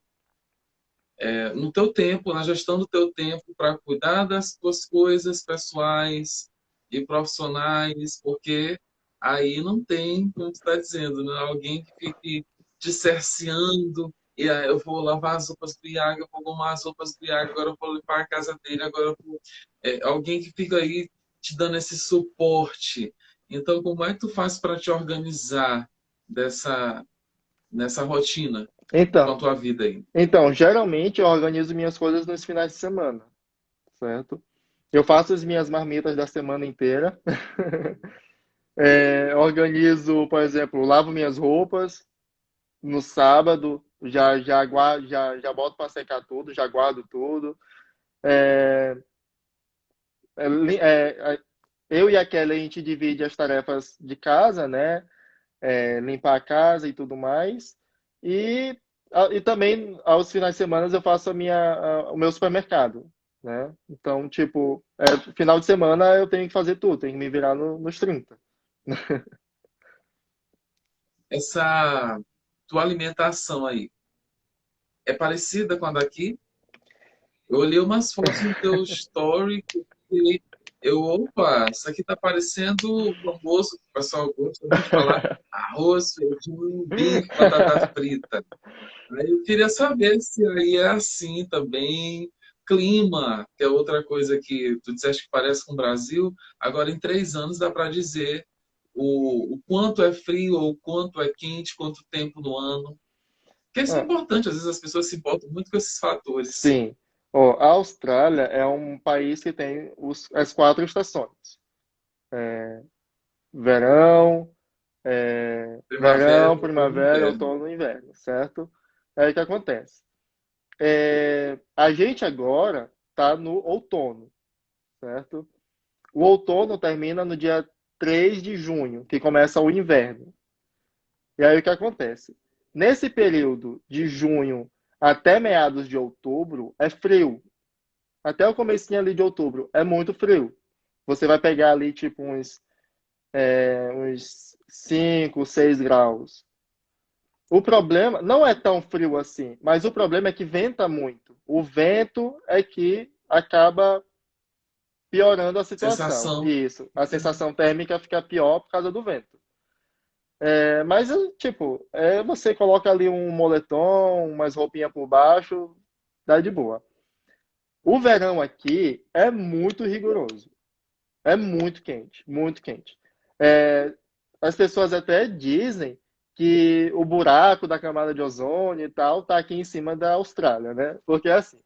no teu tempo, na gestão do teu tempo, para cuidar das tuas coisas pessoais e profissionais? Porque aí não tem, como tu está dizendo, né? Alguém que fique te cerceando. E aí eu vou lavar as roupas do Iago, eu vou arrumar as roupas do Iago, agora eu vou limpar a casa dele, agora eu vou. Alguém que fica aí te dando esse suporte. Então, como é que tu faz para te organizar dessa, nessa rotina com a Então, tua vida aí? então, geralmente eu organizo minhas coisas nos finais de semana, certo? Eu faço as minhas marmitas da semana inteira. Organizo, por exemplo, lavo minhas roupas no sábado, já boto para secar tudo, já guardo tudo. É, eu e a Kelly, a gente divide as tarefas de casa, né? Limpar a casa e tudo mais. E, e também, aos finais de semana, eu faço o meu supermercado, né? Então, tipo, final de semana eu tenho que fazer tudo, tenho que me virar nos 30. Essa tua alimentação aí é parecida com a daqui? Eu olhei umas fotos no teu story e opa, isso aqui tá parecendo o famoso, que o pessoal gosta muito de falar, arroz, feijão, bife, batata frita. Aí eu queria saber se aí é assim também. Clima, que é outra coisa que tu disseste que parece com o Brasil. Agora, em 3 anos, dá para dizer o quanto é frio ou o quanto é quente, quanto tempo no ano. Porque isso é Ah, importante, às vezes as pessoas se importam muito com esses fatores. sim. Ó, a Austrália é um país que tem as 4 estações. Verão, Primavera, verão, outono, primavera, inverno. outono e inverno, certo? É aí que acontece. A gente agora está no outono, certo? O outono termina no dia 3 de junho, que começa o inverno. E aí o que acontece? Nesse período de junho até meados de outubro, é frio. Até o comecinho ali de outubro, é muito frio. Você vai pegar ali tipo uns 5, 6 graus. O problema não é tão frio assim, mas o problema é que venta muito. O vento é que acaba piorando a situação. Sensação. Isso. A sensação térmica fica pior por causa do vento. Mas, tipo, você coloca ali um moletom, umas roupinhas por baixo, dá de boa. O verão aqui é muito rigoroso. É muito quente, muito quente. É, as pessoas até dizem que o buraco da camada de ozônio e tal tá aqui em cima da Austrália, né? Porque assim,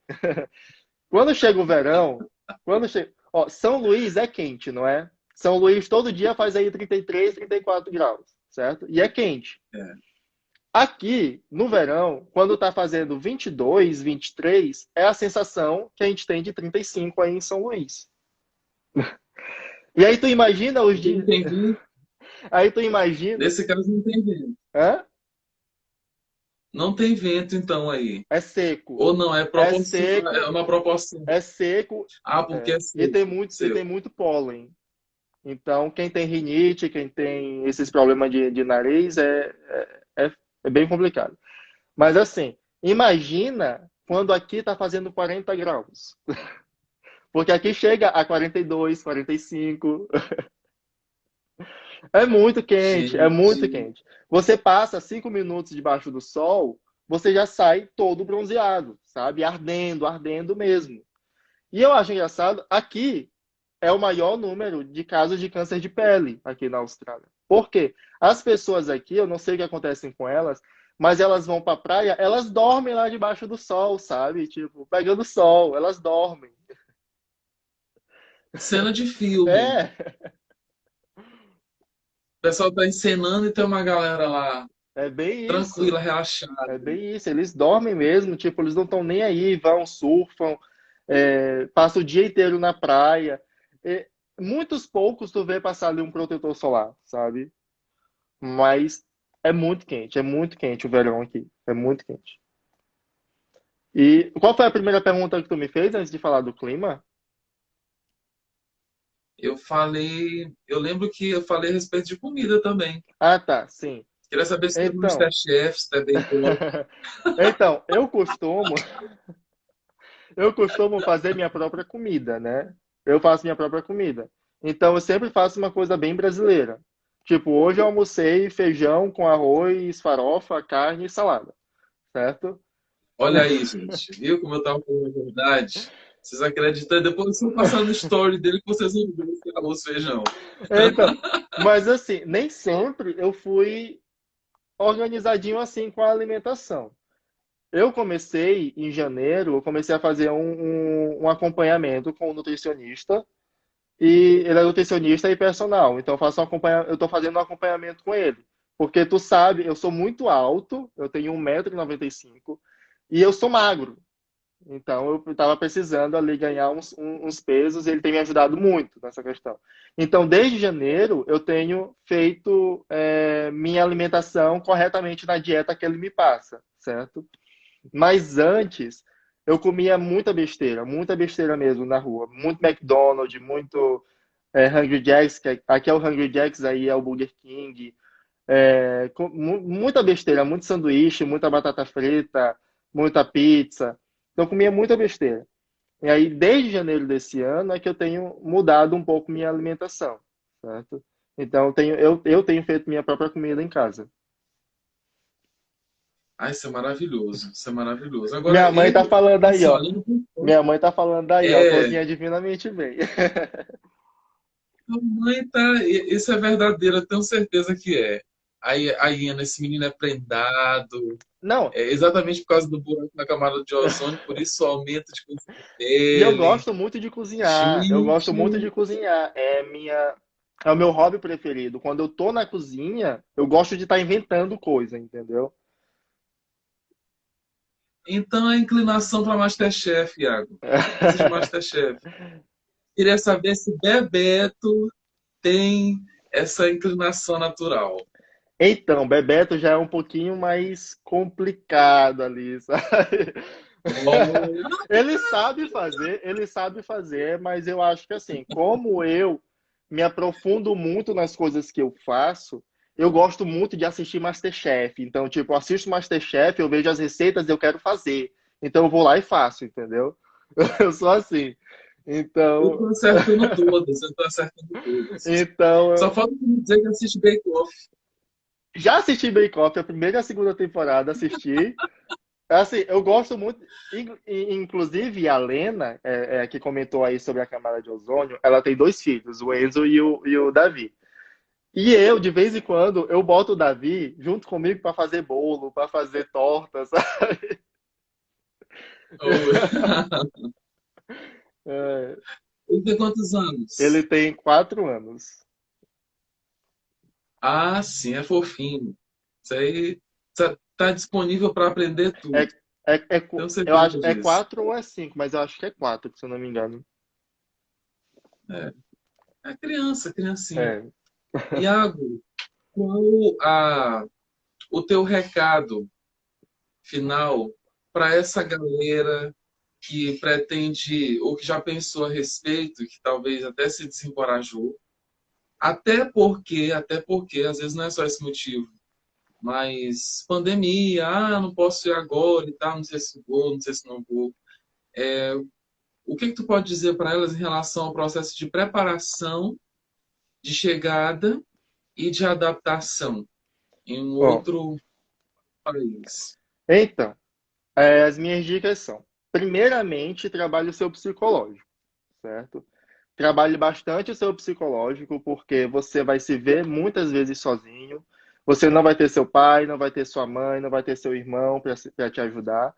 quando chega o verão, quando chega, ó, São Luís é quente, não é? São Luís todo dia faz aí 33, 34 graus, certo? E é quente. É. Aqui, no verão, quando tá fazendo 22, 23, é a sensação que a gente tem de 35 aí em São Luís. E aí tu imagina os Não dias. tem vento. Aí tu imagina. Nesse caso não tem vento. Hã? Não tem vento, então, aí. É seco. Ou não, é É proporcional, é seco, uma proporção. é seco, Ah, porque é seco. e tem Seu. muito pólen. Então, quem tem rinite, quem tem esses problemas de nariz, é bem complicado. Mas assim, imagina quando aqui está fazendo 40 graus. Porque aqui chega a 42, 45. É muito quente, é muito Gente, quente. Você passa 5 minutos debaixo do sol, você já sai todo bronzeado, sabe? Ardendo, ardendo mesmo. E eu acho engraçado, aqui é o maior número de casos de câncer de pele aqui na Austrália. Por quê? As pessoas aqui, eu não sei o que acontece com elas, mas elas vão pra praia, elas dormem lá debaixo do sol, sabe? Tipo, pegando sol, elas dormem. cena de filme. É, O pessoal tá encenando e tem uma galera lá, é bem isso. tranquila, relaxada. É bem isso. Eles dormem mesmo, tipo, eles não estão nem aí, vão, surfam, passam o dia inteiro na praia. É, muitos poucos tu vê passar ali um protetor solar, sabe? Mas é muito quente o verão aqui. É muito quente. E qual foi a primeira pergunta que tu me fez antes de falar do clima? Eu lembro que eu falei a respeito de comida também. Ah, tá, sim. Queria saber se tem Então, Masterchef, se tem Bake então, eu costumo fazer minha própria comida, né? Eu faço minha própria comida. Então, eu sempre faço uma coisa bem brasileira. Tipo, hoje eu almocei feijão com arroz, farofa, carne e salada, certo? Olha aí, gente. Viu como eu tava falando a verdade? Vocês acreditam? Depois vocês vão passar no story dele que vocês vão ver esse arroz e feijão. Então, mas assim, nem sempre eu fui organizadinho assim com a alimentação. Eu comecei em janeiro, eu comecei a fazer um acompanhamento com um nutricionista. E ele é nutricionista e personal. Então eu estou fazendo um acompanhamento com ele. Porque tu sabe, eu sou muito alto, eu tenho 1,95 m e eu sou magro. Então eu estava precisando ali ganhar uns pesos e ele tem me ajudado muito nessa questão. Então, desde janeiro, eu tenho feito minha alimentação corretamente na dieta que ele me passa, certo? Mas antes, eu comia muita besteira mesmo na rua. Muito McDonald's, muito Hungry Jacks, aqui é o Hungry Jacks, aí é o Burger King. Muita besteira, muito sanduíche, muita batata frita, muita pizza. Então, eu comia muita besteira. E aí, desde janeiro desse ano, é que eu tenho mudado um pouco minha alimentação, certo? Então, eu tenho feito minha própria comida em casa. Ah, isso é maravilhoso. Isso é maravilhoso. Agora, Minha mãe tá falando aí, assim, ó. olha, eu não concordo. Minha mãe tá falando aí, ó. É, Cozinha divinamente bem. a mãe tá. Isso é verdadeiro, eu tenho certeza que é. A Iena, esse menino é prendado. Não, É exatamente por causa do buraco na camada de ozônio, por isso o aumento de câncer de e eu pele. gosto muito de cozinhar. Eu gosto muito Gente, de cozinhar. É o meu hobby preferido. Quando eu tô na cozinha, eu gosto de estar inventando coisa, entendeu? então a inclinação para Masterchef, Iago. Assiste Masterchef. Queria saber se Bebeto tem essa inclinação natural. Então, Bebeto já é um pouquinho mais complicado ali, sabe? Olha, Ele sabe fazer, mas eu acho que assim, como eu me aprofundo muito nas coisas que eu faço, eu gosto muito de assistir MasterChef. Então, tipo, eu assisto MasterChef, eu vejo as receitas e eu quero fazer. Então, eu vou lá e faço, entendeu? Eu sou assim. eu Então, estou acertando todas, eu estou acertando todas. Só então, falta me dizer que assiste Bake Off. já assisti Bake Off, a primeira e a segunda temporada, assisti. Assim, eu gosto muito, inclusive a Lena, que comentou aí sobre a camada de ozônio, ela tem dois filhos, o Enzo e o Davi. E eu, de vez em quando, eu boto o Davi junto comigo para fazer bolo, para fazer tortas. Oh, É, ele tem quantos ele anos? tem 4 anos. Ah, sim, é fofinho. Isso aí tá disponível para aprender É, tudo. Tenho eu certeza acho, é disso. 4 ou é 5, mas eu acho que é 4, se eu não me engano. É, é criança, criancinha. É. Iago, qual o teu recado final para essa galera que pretende ou que já pensou a respeito, que talvez até se desencorajou, até porque às vezes não é só esse motivo, mas pandemia, não posso ir agora e tal, não sei se vou, não sei se não vou. O que que tu pode dizer para elas em relação ao processo de preparação, de chegada e de adaptação em um Ó, outro país? então, as minhas dicas são: primeiramente, trabalhe o seu psicológico, certo? Trabalhe bastante o seu psicológico, porque você vai se ver muitas vezes sozinho. Você não vai ter seu pai, não vai ter sua mãe, não vai ter seu irmão para te ajudar.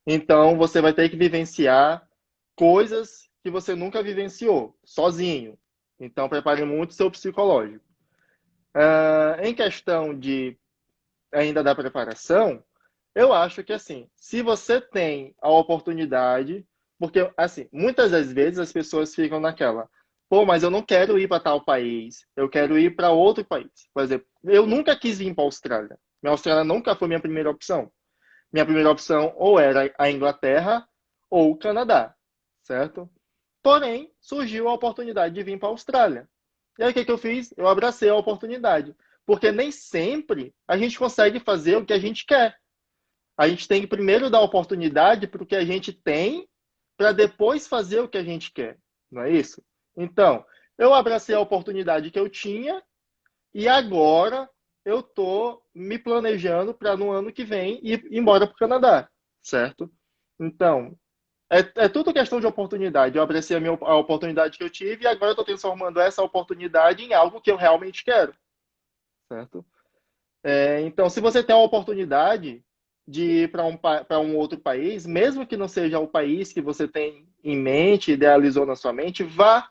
Então, você vai ter que vivenciar coisas que você nunca vivenciou, sozinho. Então, prepare muito o seu psicológico. Em questão de ainda da preparação, eu acho que assim, se você tem a oportunidade, porque assim, muitas das vezes as pessoas ficam naquela, pô, mas eu não quero ir para tal país, eu quero ir para outro país. Por exemplo, eu nunca quis ir para a Austrália. Minha Austrália nunca foi minha primeira opção. Minha primeira opção ou era a Inglaterra ou o Canadá, certo? Porém, surgiu a oportunidade de vir para a Austrália. E aí o que, que eu fiz? Eu abracei a oportunidade. Porque nem sempre a gente consegue fazer o que a gente quer. A gente tem que primeiro dar oportunidade para o que a gente tem, para depois fazer o que a gente quer. Não é isso? Então, eu abracei a oportunidade que eu tinha e agora eu estou me planejando para no ano que vem ir embora para o Canadá, certo? Então, é tudo questão de oportunidade. Eu abracei a oportunidade que eu tive e agora eu estou transformando essa oportunidade em algo que eu realmente quero, certo? Então, se você tem a oportunidade de ir para um outro país, mesmo que não seja o país que você tem em mente, idealizou na sua mente, vá.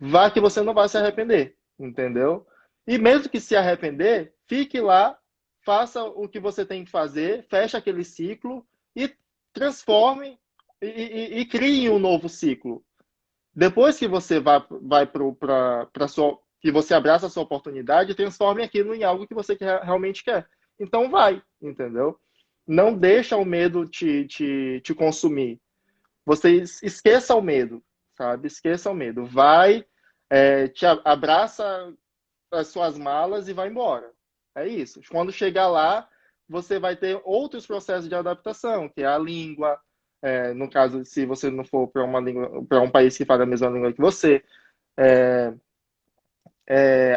Vá que você não vai se arrepender, entendeu? E mesmo que se arrepender, fique lá, faça o que você tem que fazer, feche aquele ciclo e transforme e crie um novo ciclo. Depois que você vai para sua que você abraça a sua oportunidade, transforme aquilo em algo que você realmente quer. Então vai, entendeu? Não deixa o medo te consumir. Você esqueça o medo, sabe? Esqueça o medo. Vai, abraça as suas malas e vai embora. É isso. Quando chegar lá, você vai ter outros processos de adaptação, que é a língua. No caso, se você não for para uma língua, para um país que fala a mesma língua que você,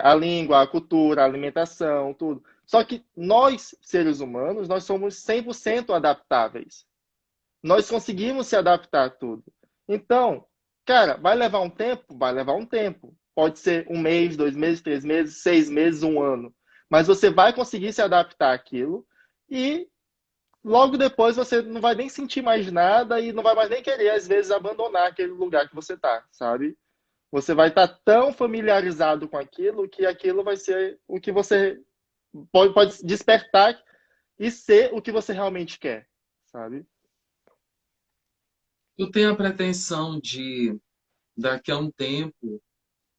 a língua, a cultura, a alimentação, tudo. Só que nós, seres humanos, nós somos 100% adaptáveis. Nós conseguimos se adaptar a tudo. Então, cara, vai levar um tempo? Vai levar um tempo. Pode ser 1 mês, 2 meses, 3 meses, 6 meses, um ano. Mas você vai conseguir se adaptar àquilo e logo depois você não vai nem sentir mais nada e não vai mais nem querer, às vezes, abandonar aquele lugar que você está, sabe? Você vai estar tão familiarizado com aquilo que aquilo vai ser o que você pode despertar e ser o que você realmente quer, sabe? Tu tem a pretensão de, daqui a um tempo,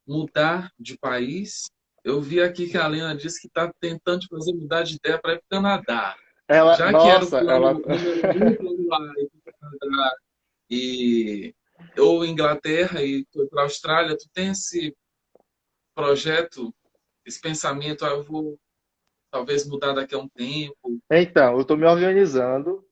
mudar de país? Eu vi aqui que a Lena disse que está tentando te fazer mudar de ideia para ir para o Canadá. Ela, Já que era o nossa, ela. plano número um, plano A, ir para o Canadá e ou Inglaterra e foi para a Austrália, tu tem esse projeto, esse pensamento, eu vou talvez mudar daqui a um tempo. Então, eu estou me organizando,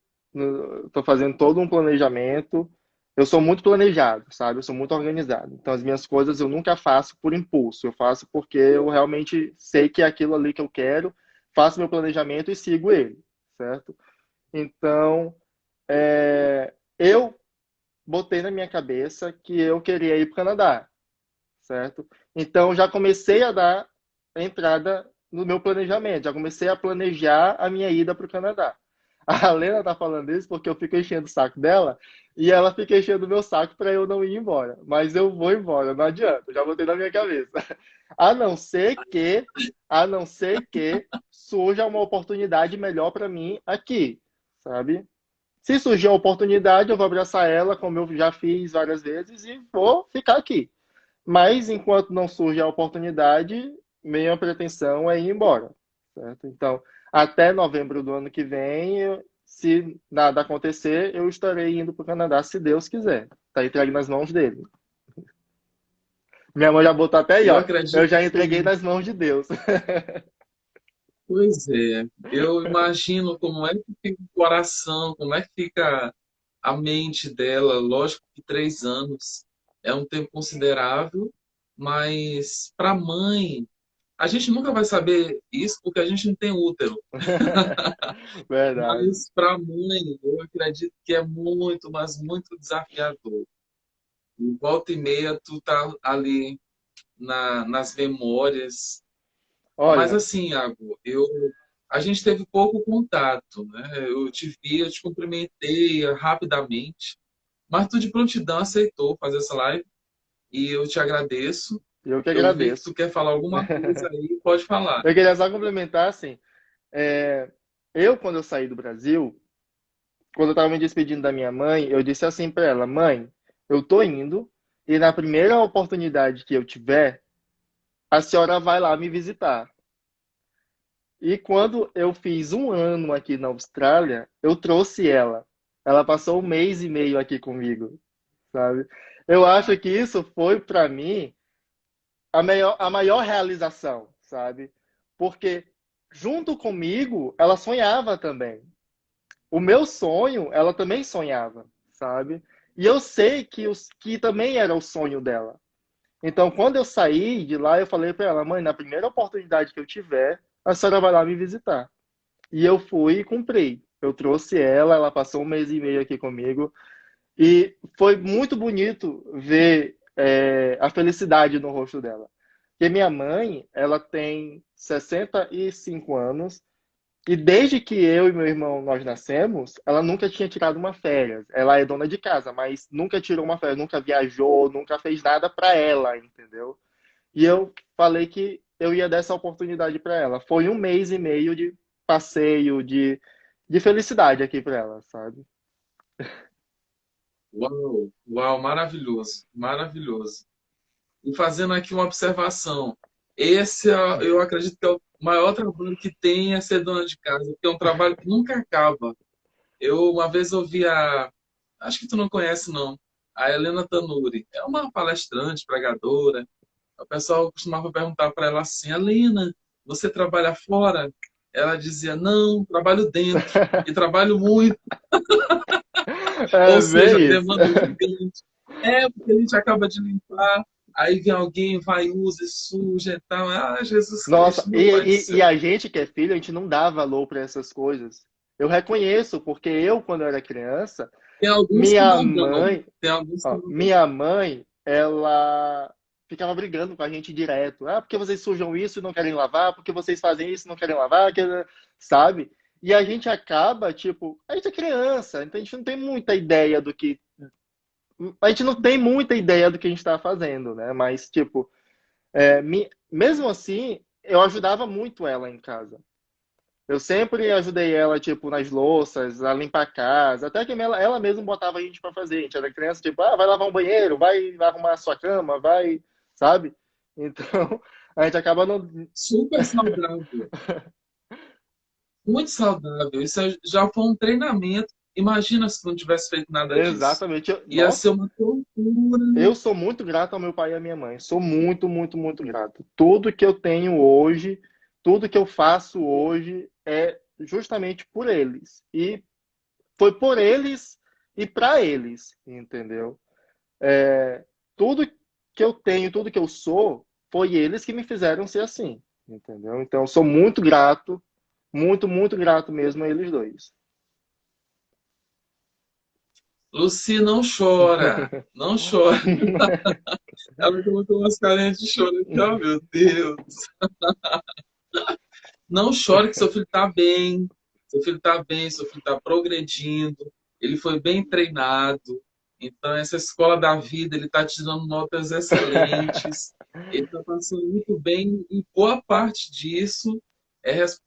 estou fazendo todo um planejamento. Eu sou muito planejado, sabe? Eu sou muito organizado. Então, as minhas coisas eu nunca faço por impulso. Eu faço porque eu realmente sei que é aquilo ali que eu quero, faço meu planejamento e sigo ele, certo? Então, eu botei na minha cabeça que eu queria ir para o Canadá, certo? Então, já comecei a dar. entrada no meu planejamento. Já comecei a planejar a minha ida para o Canadá. A Lena tá falando isso porque eu fico enchendo o saco dela e ela fica enchendo o meu saco para eu não ir embora. Mas eu vou embora, não adianta, eu já botei na minha cabeça. A não ser que, a não ser que surja uma oportunidade melhor para mim aqui, sabe? Se surgir a oportunidade, eu vou abraçar ela, como eu já fiz várias vezes, e vou ficar aqui. Mas enquanto não surge a oportunidade, minha pretensão é ir embora, certo? Então, até novembro do ano que vem, se nada acontecer, eu estarei indo para o Canadá, se Deus quiser. Está entregue nas mãos dele. Minha mãe já botou até aí, Eu ó. Eu acredito já entreguei que, nas mãos de Deus. pois é, eu imagino como é que fica o coração, como é que fica a mente dela. Lógico que 3 anos é um tempo considerável, mas para a mãe, a gente nunca vai saber isso porque a gente não tem útero. Verdade. Mas para a mãe, eu acredito que é muito, mas muito desafiador. E volta e meia, tu tá ali nas memórias. Mas Olha, assim, Iago, a gente teve pouco contato, né? Eu te vi, eu te cumprimentei rapidamente, mas tu de prontidão aceitou fazer essa live e eu te agradeço. eu que Eu vi que tu agradeço. quer falar alguma coisa aí, pode falar. Eu queria só complementar, assim, eu, quando eu saí do Brasil, quando eu estava me despedindo da minha mãe, eu disse assim para ela: mãe, eu tô indo e na primeira oportunidade que eu tiver, a senhora vai lá me visitar. E quando eu fiz um ano aqui na Austrália, eu trouxe ela. Ela passou 1 mês e meio aqui comigo, sabe? Eu acho que isso foi para mim a maior realização, sabe? Porque junto comigo, ela sonhava também. O meu sonho, ela também sonhava, sabe? E eu sei que também era o sonho dela. Então, quando eu saí de lá, eu falei para ela: mãe, na primeira oportunidade que eu tiver, a senhora vai lá me visitar. E eu fui e cumpri. Eu trouxe ela, ela passou 1 mês e meio aqui comigo. E foi muito bonito ver a felicidade no rosto dela. Porque minha mãe, ela tem 65 anos e desde que eu e meu irmão nós nascemos, ela nunca tinha tirado uma férias. Ela é dona de casa, mas nunca tirou uma férias, nunca viajou, nunca fez nada para ela, entendeu? E eu falei que eu ia dar essa oportunidade para ela. Foi 1 mês e meio de passeio, de felicidade aqui para ela, sabe? Uau, uau, maravilhoso, maravilhoso. E fazendo aqui uma observação, eu acredito que é o maior trabalho que tem é ser dona de casa, porque é um trabalho que nunca acaba. Eu uma vez ouvi acho que tu não conhece não, a Helena Tanuri. É uma palestrante, pregadora. O pessoal costumava perguntar para ela assim: Helena, você trabalha fora? Ela dizia: não, trabalho dentro e trabalho muito. É Ou seja, bem isso. demanda gigante. É, porque a gente acaba de limpar, aí vem alguém, vai, usa e suja e tal. Ah, Jesus Nossa, Cristo, e, meu Pai do e céu. a gente que é filho, a gente não dá valor para essas coisas. Eu reconheço, porque eu, quando eu era criança, Tem alguns que minha não dão, mãe, tem alguns que ó, não dão. minha mãe, ela ficava brigando com a gente direto. Ah, porque vocês sujam isso e não querem lavar? Porque vocês fazem isso e não querem lavar? Sabe? E a gente acaba, tipo, a gente é criança, então a gente não tem muita ideia do que. A gente não tem muita ideia do que a gente está fazendo, né? Mas, tipo, mesmo assim, eu ajudava muito ela em casa. Eu sempre ajudei ela, tipo, nas louças, a limpar a casa, até que ela mesma botava a gente pra fazer. A gente era criança, tipo, vai lavar um banheiro, vai arrumar a sua cama, vai, sabe? Então, a gente acaba não. Super saudável, muito saudável. Já foi um treinamento. Imagina se não tivesse feito nada disso. Exatamente. Ia ser Nossa, uma tortura. eu sou muito grato ao meu pai e à minha mãe. Sou muito, muito, muito grato. Tudo que eu tenho hoje, tudo que eu faço hoje é justamente por eles. E foi por eles e para eles, entendeu? Tudo que eu tenho, tudo que eu sou, foi eles que me fizeram ser assim, entendeu? Então, eu sou muito grato, muito, muito grato mesmo a eles dois. Lucy, não chora, não chora. Ela colocou umas carinhas de choro aqui, oh meu Deus. Não chore que seu filho está bem, seu filho está bem, seu filho está progredindo, ele foi bem treinado. Então, essa escola da vida, ele está tirando notas excelentes, ele está passando muito bem, e boa parte disso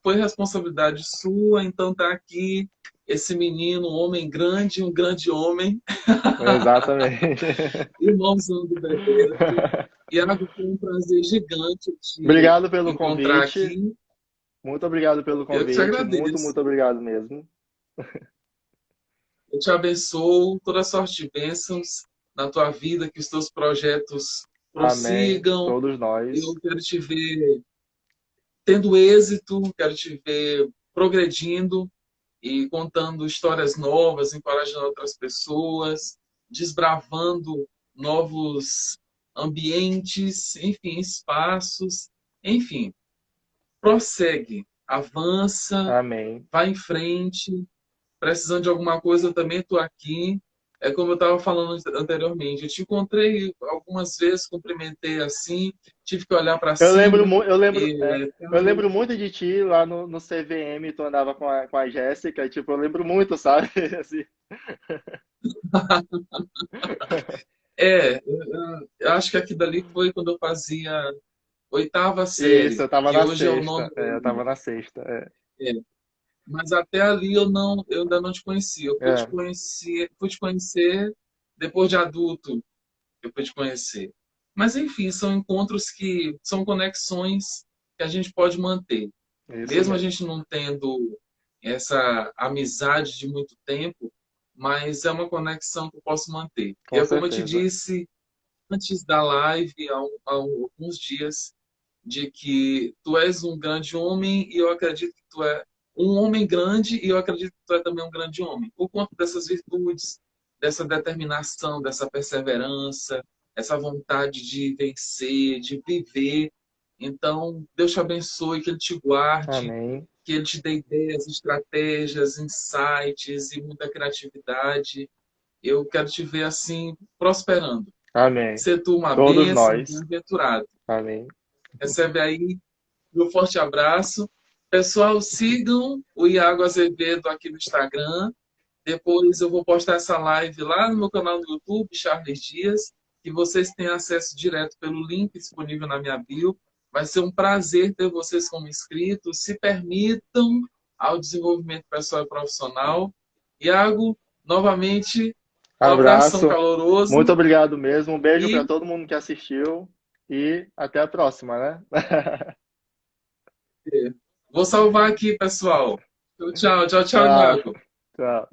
foi responsabilidade sua. Então, está aqui esse menino, um homem grande, um grande homem, Exatamente. irmãozão do Bebeto. E Iago, foi um prazer gigante te Obrigado pelo encontrar convite. aqui. Muito obrigado pelo Eu que te convite. Muito, agradeço. muito obrigado mesmo. Eu te abençoo, toda sorte de bênçãos na tua vida, que os teus projetos Amém. prossigam. Todos Eu nós. quero te ver tendo êxito, quero te ver progredindo e contando histórias novas, encorajando outras pessoas, desbravando novos ambientes, enfim, espaços, enfim, prossegue, avança, Amém. vai em frente. Precisando de alguma coisa, eu também estou aqui. É como eu estava falando anteriormente, eu te encontrei algumas vezes, cumprimentei assim, tive que olhar para Eu lembro, cima e eu lembro muito de ti lá no CVM, tu andava com a Jéssica, e, tipo, eu lembro muito, sabe? Assim. eu acho que aquilo dali foi quando eu fazia oitava Isso, série, eu tava que na hoje é o nono sexta. É, eu tava ano. na sexta. É. Mas até ali eu ainda não te conhecia. Eu É, fui te conhecer depois de adulto, eu pude conhecer. Mas, enfim, são encontros que são conexões que a gente pode manter. isso Mesmo a mesmo. gente não tendo essa amizade de muito tempo, mas é uma conexão que eu posso manter. E Com é como eu te certeza. disse antes da live, há alguns dias, de que tu és um grande homem e eu acredito que tu é um homem grande e eu acredito que tu é também um grande homem. Por conta dessas virtudes, dessa determinação, dessa perseverança, essa vontade de vencer, de viver. Então, Deus te abençoe, que Ele te guarde, Amém. que Ele te dê ideias, estratégias, insights e muita criatividade. Eu quero te ver assim, prosperando. Amém. Ser tu uma Todos bênção, nós. bem-aventurado. Amém. Recebe aí meu forte abraço. Pessoal, sigam o Iago Azevedo aqui no Instagram. Depois eu vou postar essa live lá no meu canal do YouTube, Charles Dias, que vocês têm acesso direto pelo link disponível na minha bio. Vai ser um prazer ter vocês como inscritos. Se permitam ao desenvolvimento pessoal e profissional. Iago, novamente, um abração Abraço. Muito caloroso obrigado mesmo. Um beijo para e todo mundo que assistiu e até a próxima, né? vou salvar aqui, pessoal. Tchau, tchau, tchau, Tchau. Iago. Tchau.